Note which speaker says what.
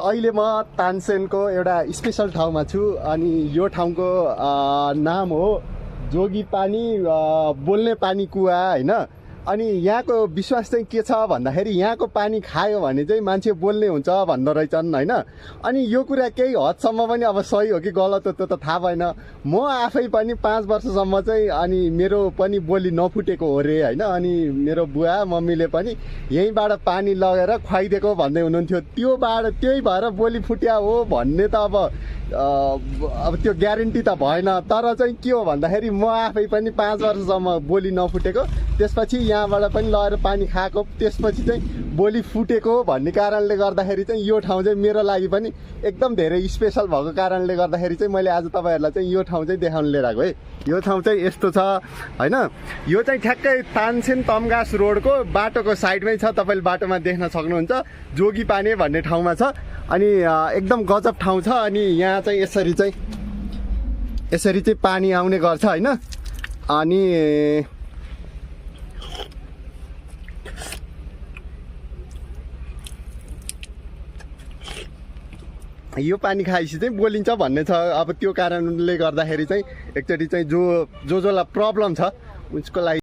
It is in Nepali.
Speaker 1: अहिले म तानसेनको एउटा स्पेसल ठाउँमा छु अनि यो ठाउँको नाम हो जोगी पानी बोल्ने पानी कुवा हैन। अनि यहाँको विश्वास चाहिँ के छ भन्दाखेरि यहाँको पानी खायो भने चाहिँ मान्छे बोल्ने हुन्छ भन्दो रहेछन् हैन। अनि यो कुरा केही हदसम्म पनि अब सही हो कि गलत हो त्यो त थाहा भएन। म आफै पनि 5 वर्षसम्म चाहिँ अनि मेरो पनि बोली नफुटेको हो रे हैन। अनि मेरो बुवा मम्मीले पनि यहीँबाट पानी लगेर खुवाइदिएको भन्दै हुनुहुन्थ्यो। त्यही भएर बोली फुट्या हो भन्ने त अब त्यो ग्यारेन्टी त भएन। तर चाहिँ के हो भन्दाखेरि म आफै पनि 5 वर्षसम्म बोली नफुटेको, त्यसपछि यहाँबाट पनि लगेर पानी खाएको, त्यसपछि चाहिँ बोली फुटेको भन्ने कारणले गर्दाखेरि चाहिँ यो ठाउँ चाहिँ मेरो लागि पनि एकदम धेरै स्पेसल भएको कारणले गर्दाखेरि चाहिँ मैले आज तपाईँहरूलाई चाहिँ यो ठाउँ चाहिँ देखाउन लिएर आएको है। यो ठाउँ चाहिँ यस्तो छ हैन। यो चाहिँ ठ्याक्कै तानसेन तम्घास रोडको बाटोको साइडमै छ, तपाईँले बाटोमा देख्न सक्नुहुन्छ। जोगी पानी भन्ने ठाउँमा छ अनि एकदम गजब ठाउँ छ। अनि यहाँ चाहिँ यसरी चाहिँ पानी आउने गर्छ हैन। अनि यो पानी खाएपछि चाहिँ बोलिन्छ भन्ने छ। अब त्यो कारणले गर्दाखेरि चाहिँ एकचोटि चाहिँ जोलाई प्रब्लम छ उसको लागि